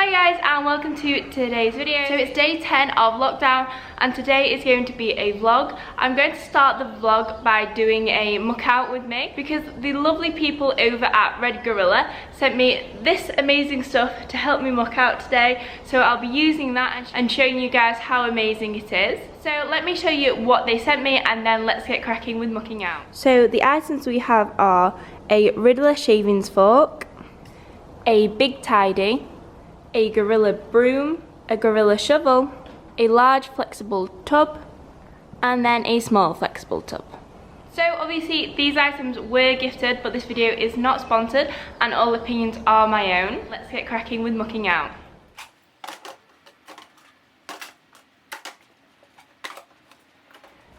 Hi guys, and welcome to today's video. So it's day 10 of lockdown and today is going to be a vlog. I'm going to start the vlog by doing a muck out with me because the lovely people over at Red Gorilla sent me this amazing stuff to help me muck out today. So I'll be using that and showing you guys how amazing it is. So let me show you what they sent me and then let's get cracking with mucking out. So the items we have are a Riddler shavings fork, a big tidy, a Gorilla broom, a Gorilla shovel, a large flexible tub, and then a small flexible tub. So obviously these items were gifted, but this video is not sponsored and all opinions are my own. Let's get cracking with mucking out.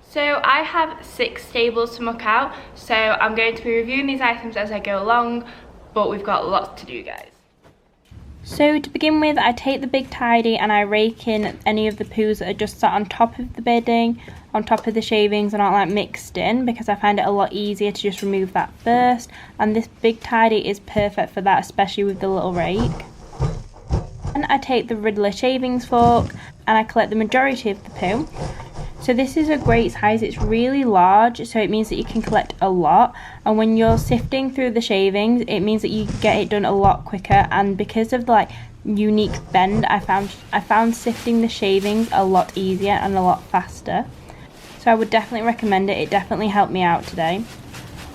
So I have 6 stables to muck out, so I'm going to be reviewing these items as I go along, but we've got lots to do, guys. So to begin with, I take the big tidy and I rake in any of the poos that are just sat on top of the bedding, on top of the shavings and aren't like mixed in, because I find it a lot easier to just remove that first. And this big tidy is perfect for that, especially with the little rake. And I take the Riddler shavings fork and I collect the majority of the poo. So this is a great size, it's really large, so it means that you can collect a lot, and when you're sifting through the shavings it means that you get it done a lot quicker. And because of the like unique bend, I found sifting the shavings a lot easier and a lot faster, so I would definitely recommend it. It definitely helped me out today.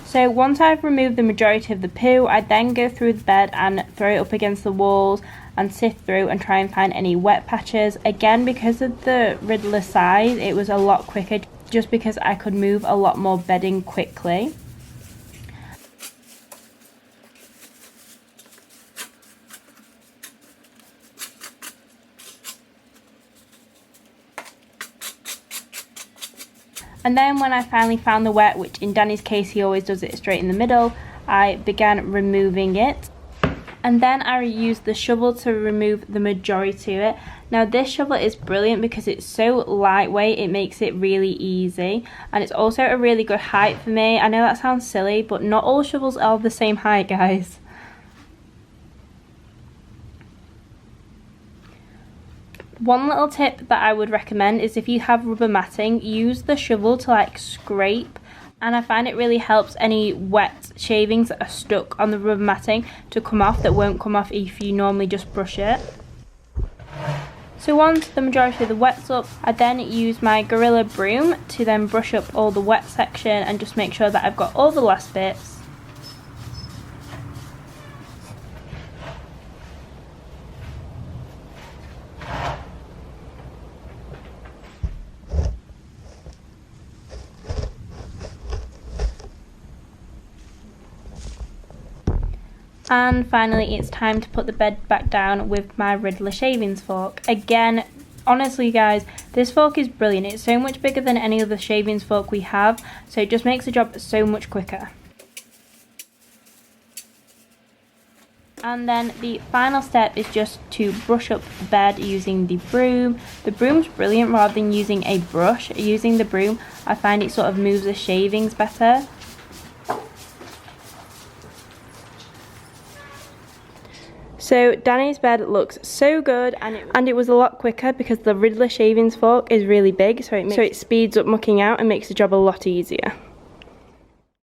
So once I've removed the majority of the poo, I then go through the bed and throw it up against the walls and sift through and try and find any wet patches. Again, because of the Riddler size, it was a lot quicker just because I could move a lot more bedding quickly. And then when I finally found the wet, which in Danny's case he always does it straight in the middle, I began removing it. And then I used the shovel to remove the majority of it. Now this shovel is brilliant because it's so lightweight, it makes it really easy. And it's also a really good height for me. I know that sounds silly, but not all shovels are the same height, guys. One little tip that I would recommend is if you have rubber matting, use the shovel to like scrape. And I find it really helps any wet shavings that are stuck on the rubber matting to come off, that won't come off if you normally just brush it. So once the majority of the wet's up, I then use my Gorilla broom to then brush up all the wet section and just make sure that I've got all the last bits. And finally it's time to put the bed back down with my Riddler shavings fork. Again, honestly guys, this fork is brilliant. It's so much bigger than any other shavings fork we have, so it just makes the job so much quicker. And then the final step is just to brush up the bed using the broom. The broom's brilliant rather than using a brush. Using the broom, I find it sort of moves the shavings better. So Danny's bed looks so good, and it was a lot quicker because the Riddler shavings fork is really big, so it speeds up mucking out and makes the job a lot easier.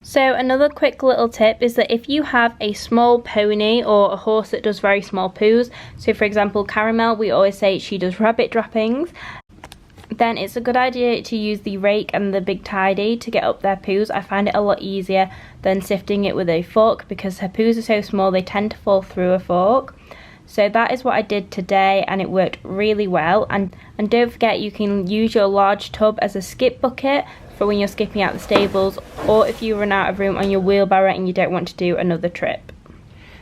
So another quick little tip is that if you have a small pony or a horse that does very small poos, so for example Caramel, we always say she does rabbit droppings, then it's a good idea to use the rake and the big tidy to get up their poos. I find it a lot easier than sifting it with a fork because her poos are so small they tend to fall through a fork. So that is what I did today and it worked really well. And don't forget, you can use your large tub as a skip bucket for when you're skipping out the stables, or if you run out of room on your wheelbarrow and you don't want to do another trip.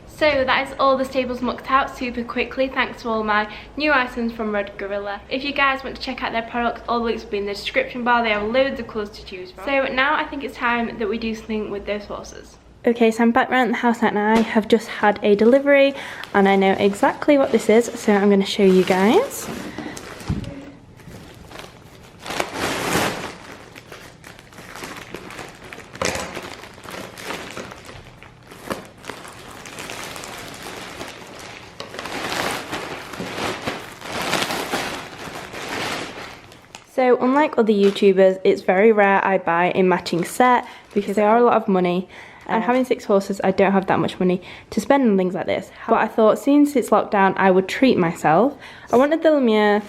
So that is all the stables mucked out super quickly thanks to all my new items from Red Gorilla. If you guys want to check out their products, all the links will be in the description bar. They have loads of colours to choose from. So now I think it's time that we do something with those horses. Okay, so I'm back around the house and I have just had a delivery and I know exactly what this is, so I'm going to show you guys. So unlike other YouTubers, it's very rare I buy a matching set because they are a lot of money. And having 6 horses, I don't have that much money to spend on things like this. But I thought since it's lockdown, I would treat myself. I wanted the Lemire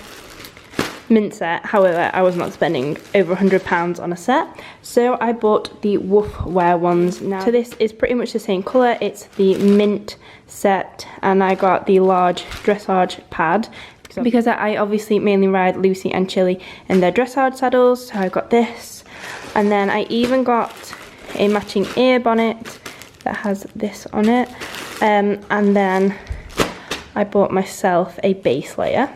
mint set, however, I was not spending over £100 on a set. So I bought the Woof Wear ones. Now, so this is pretty much the same colour. It's the mint set, and I got the large dressage pad because I obviously mainly ride Lucy and Chili in their dressage saddles. So I got this, and then I even got a matching ear bonnet that has this on it, and then I bought myself a base layer.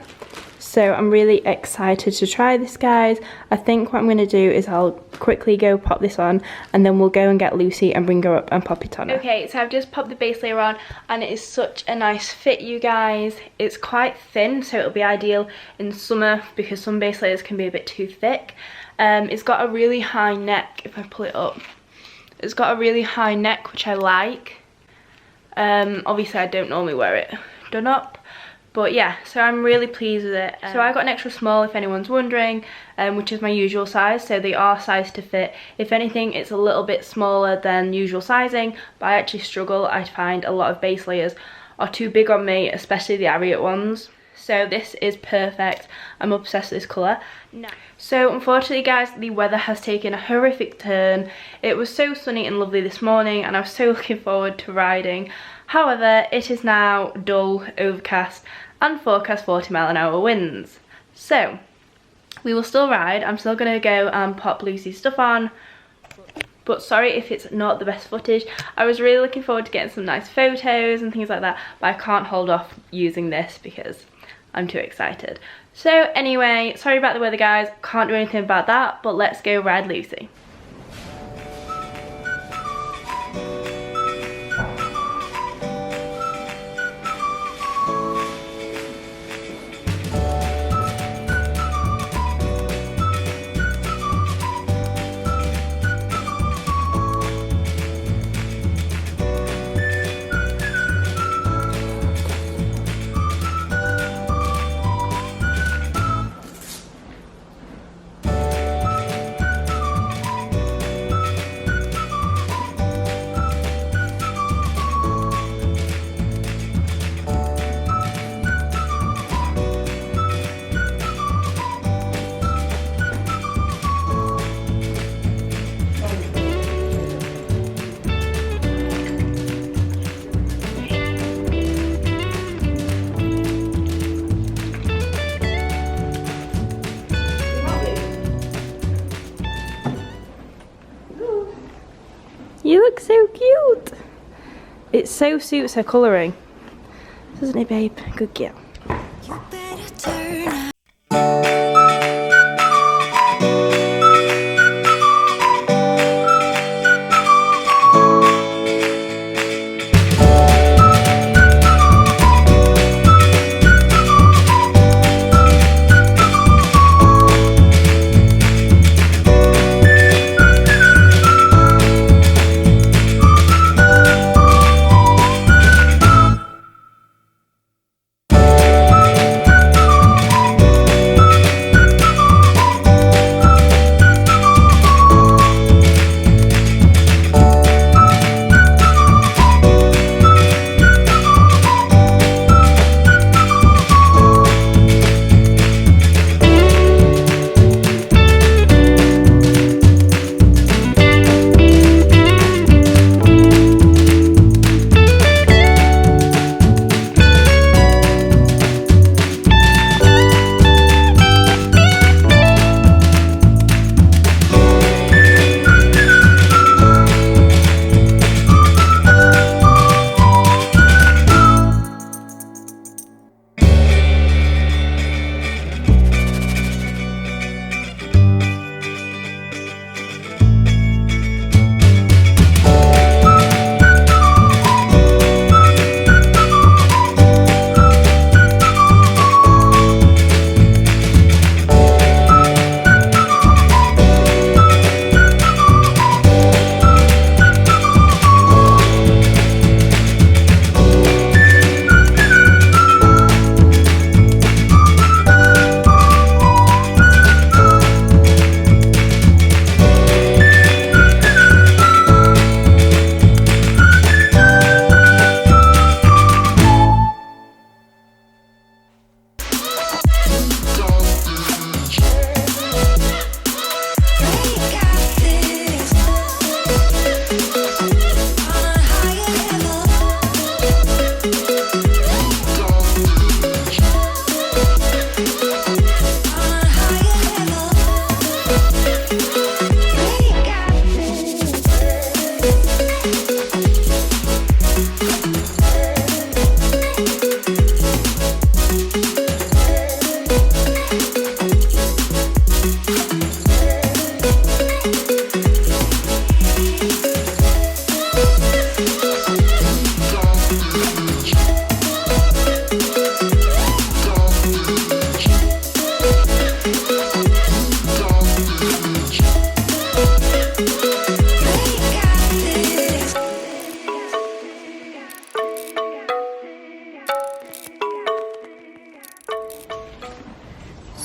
So I'm really excited to try this, guys. I think what I'm going to do is I'll quickly go pop this on, and then we'll go and get Lucy and bring her up and pop it on her. Okay, so I've just popped the base layer on, and it is such a nice fit, you guys. It's quite thin, so it'll be ideal in summer because some base layers can be a bit too thick. It's got a really high neck, if I pull it up. It's got a really high neck, which I like. Obviously I don't normally wear it done up, but yeah, so I'm really pleased with it. So I got an extra small, if anyone's wondering, which is my usual size, so they are sized to fit. If anything, it's a little bit smaller than usual sizing, but I actually struggle. I find a lot of base layers are too big on me, especially the Ariat ones. So this is perfect. I'm obsessed with this colour. So unfortunately, guys, the weather has taken a horrific turn. It was so sunny and lovely this morning, and I was so looking forward to riding. However, it is now dull, overcast, and forecast 40-mile-an-hour winds. So we will still ride. I'm still going to go and pop Lucy's stuff on. But sorry if it's not the best footage. I was really looking forward to getting some nice photos and things like that, but I can't hold off using this because I'm too excited. So anyway, sorry about the weather, guys. Can't do anything about that, but let's go ride Lucy. You look so cute. It so suits her colouring, doesn't it, babe? Good girl. You better turn out.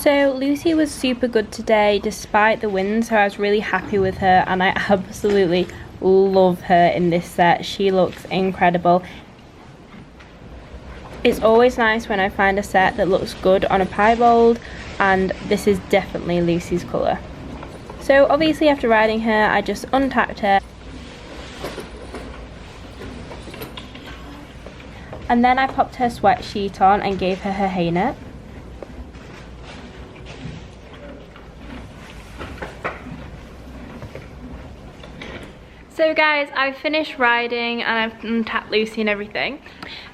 So Lucy was super good today despite the wind, so I was really happy with her and I absolutely love her in this set. She looks incredible. It's always nice when I find a set that looks good on a piebald, and this is definitely Lucy's colour. So obviously after riding her, I just untacked her. And then I popped her sweat sheet on and gave her her hay net. So guys, I've finished riding and I've untapped Lucy and everything.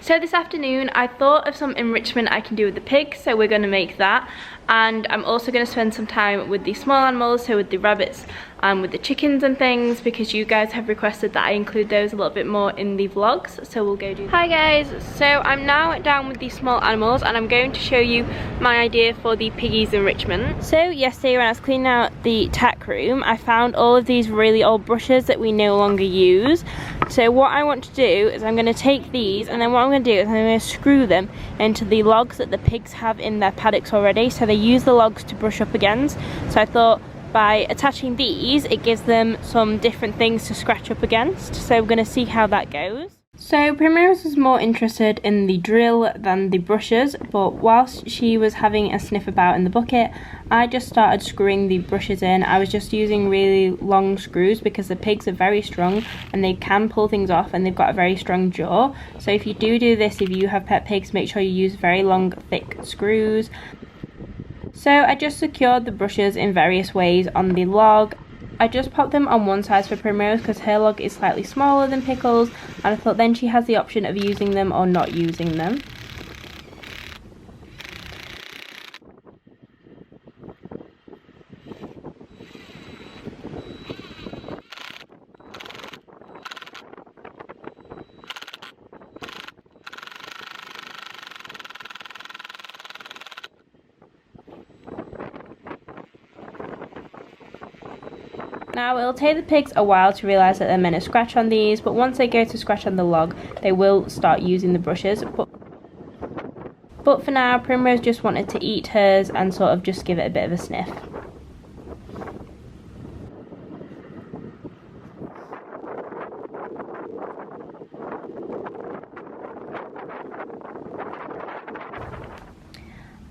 So this afternoon I thought of some enrichment I can do with the pigs, so we're going to make that. And I'm also going to spend some time with the small animals, so with the rabbits and with the chickens and things, because you guys have requested that I include those a little bit more in the vlogs, so we'll go do that. Hi guys, so I'm now down with the small animals and I'm going to show you my idea for the piggies enrichment. So yesterday when I was cleaning out the tack room, I found all of these really old brushes that we no longer use. So what I want to do is I'm going to take these, and then what I'm going to do is I'm going to screw them into the logs that the pigs have in their paddocks already, so they use the logs to brush up against. So I thought by attaching these, it gives them some different things to scratch up against. So we're going to see how that goes. So Primrose was more interested in the drill than the brushes, but whilst she was having a sniff about in the bucket, I just started screwing the brushes in. I was just using really long screws because the pigs are very strong and they can pull things off, and they've got a very strong jaw. So if you do this, if you have pet pigs, make sure you use very long, thick screws. So I just secured the brushes in various ways on the log. I just popped them on one side for Primrose because her log is slightly smaller than Pickle's, and I thought then she has the option of using them or not using them. Now it'll take the pigs a while to realise that they're meant to scratch on these, but once they go to scratch on the log, they will start using the brushes. But for now, Primrose just wanted to eat hers and sort of just give it a bit of a sniff.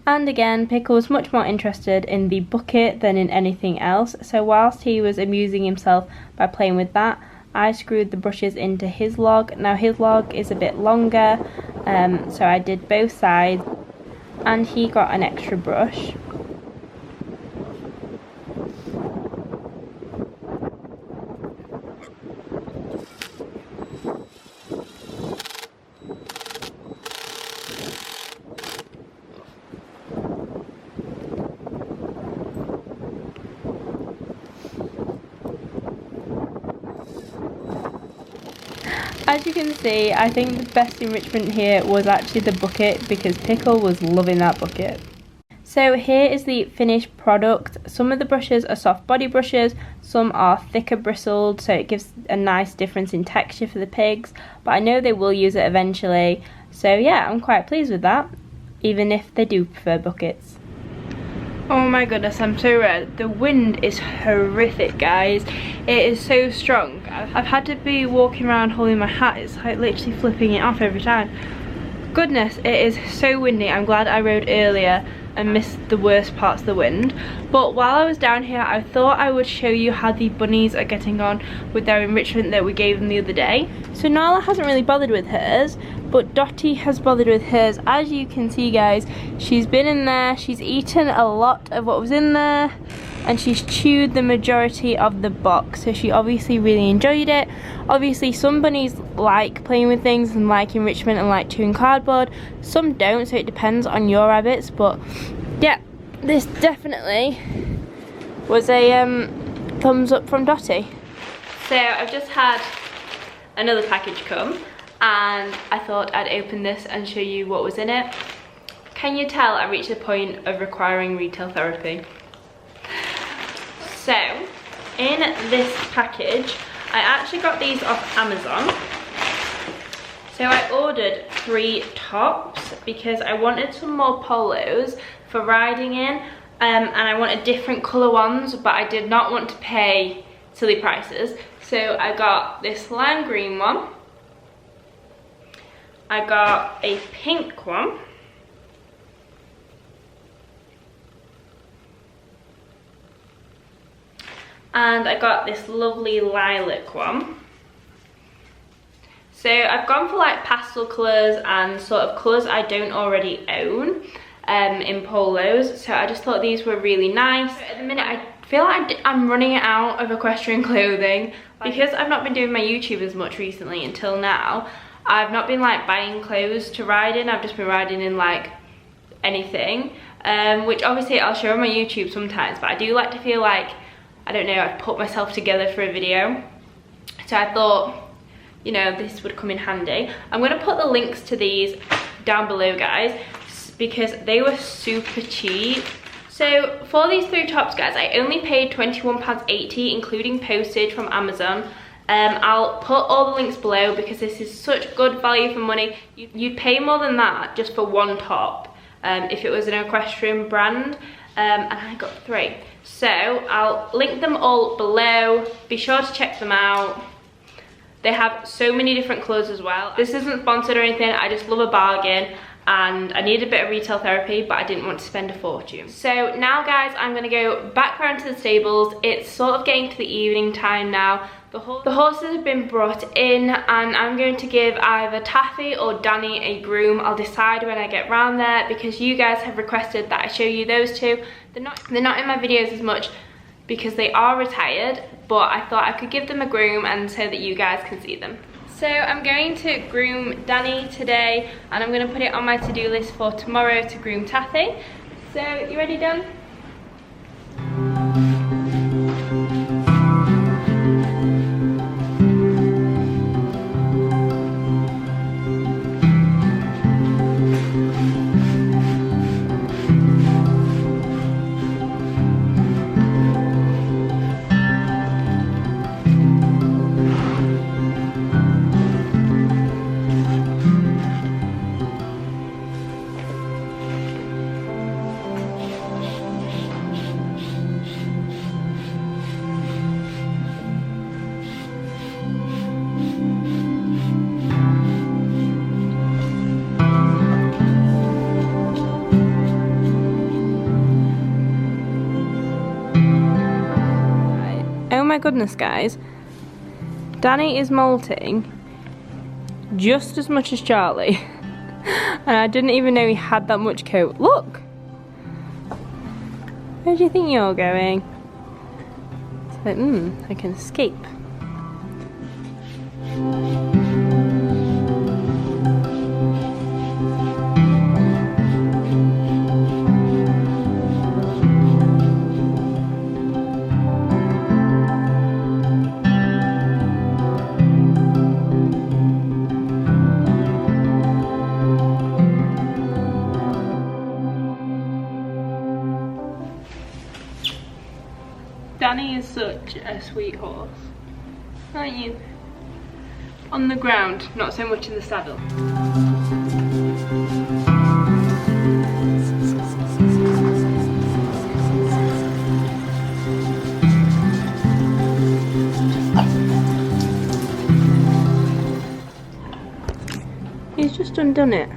And again, Pickle was much more interested in the bucket than in anything else, so whilst he was amusing himself by playing with that, I screwed the brushes into his log. Now his log is a bit longer, so I did both sides, and he got an extra brush. As you can see, I think the best enrichment here was actually the bucket, because Pickle was loving that bucket. So here is the finished product. Some of the brushes are soft body brushes, some are thicker bristled, so it gives a nice difference in texture for the pigs, but I know they will use it eventually. So yeah, I'm quite pleased with that, even if they do prefer buckets. Oh my goodness, I'm so red. The wind is horrific, guys. It is so strong. I've had to be walking around holding my hat. It's like literally flipping it off every time. Goodness, it is so windy. I'm glad I rode earlier and missed the worst parts of the wind. But while I was down here, I thought I would show you how the bunnies are getting on with their enrichment that we gave them the other day. So Nala hasn't really bothered with hers, but Dottie has bothered with hers. As you can see, guys, she's been in there, she's eaten a lot of what was in there, and she's chewed the majority of the box, so she obviously really enjoyed it. Obviously some bunnies like playing with things and like enrichment and like chewing cardboard, some don't, so it depends on your rabbits. But yeah, this definitely was a thumbs up from Dottie. So I've just had another package come, and I thought I'd open this and show you what was in it. Can you tell I reached the point of requiring retail therapy? So, in this package, I actually got these off Amazon. So I ordered 3 tops because I wanted some more polos for riding in, and I wanted different colour ones, but I did not want to pay silly prices. So I got this lime green one, I got a pink one, and I got this lovely lilac one. So I've gone for like pastel colours and sort of colours I don't already own in polos, so I just thought these were really nice. So at the minute I feel like I'm running out of equestrian clothing because I've not been doing my YouTube as much recently until now. I've not been like buying clothes to ride in, I've just been riding in like anything, which obviously I'll show on my YouTube sometimes, but I do like to feel like, I don't know, I've put myself together for a video. So I thought, you know, this would come in handy. I'm going to put the links to these down below, guys, because they were super cheap. So for these 3 tops, guys, I only paid £21.80 including postage from Amazon. I'll put all the links below because this is such good value for money. You'd pay more than that just for 1 top if it was an equestrian brand, and I got 3. So I'll link them all below. Be sure to check them out. They have so many different colours as well. This isn't sponsored or anything, I just love a bargain and I needed a bit of retail therapy, but I didn't want to spend a fortune. So now, guys, I'm going to go back round to the stables. It's sort of getting to the evening time now. The horses have been brought in and I'm going to give either Taffy or Danny a groom. I'll decide when I get round there because you guys have requested that I show you those 2. They're not in my videos as much because they are retired, but I thought I could give them a groom and so that you guys can see them. So I'm going to groom Danny today and I'm going to put it on my to-do list for tomorrow to groom Taffy. So you ready, Dan? Oh my goodness, guys, Danny is molting just as much as Charlie and I didn't even know he had that much coat. Look! Where do you think you're going? It's like, I can escape. Danny is such a sweet horse, aren't you? On the ground, not so much in the saddle. He's just undone it.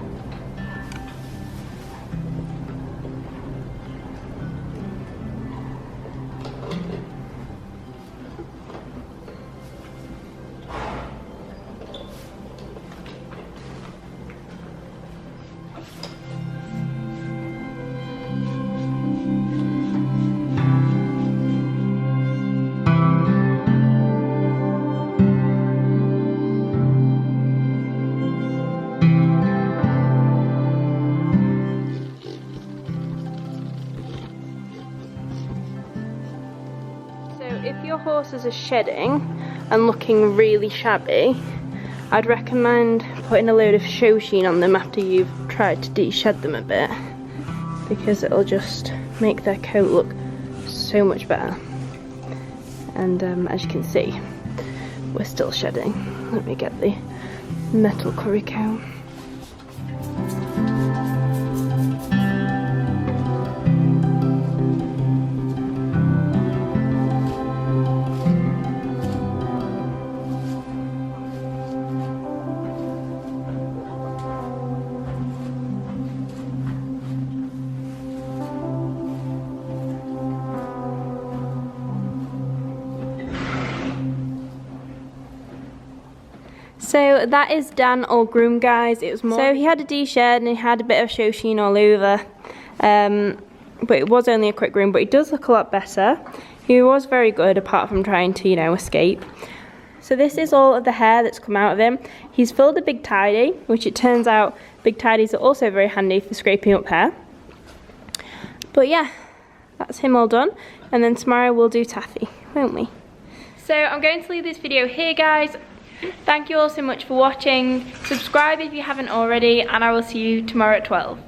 If your horses are shedding and looking really shabby, I'd recommend putting a load of show sheen on them after you've tried to de-shed them a bit, because it'll just make their coat look so much better. And as you can see, we're still shedding. Let me get the metal curry comb. So that is Dan all groomed, guys. It was more. So he had a de-shed and he had a bit of show sheen all over. But it was only a quick groom, but he does look a lot better. He was very good apart from trying to, you know, escape. So this is all of the hair that's come out of him. He's filled a big tidy, which it turns out big tidies are also very handy for scraping up hair. But yeah, that's him all done. And then tomorrow we'll do Taffy, won't we? So I'm going to leave this video here, guys. Thank you all so much for watching. Subscribe if you haven't already, and I will see you tomorrow at 12.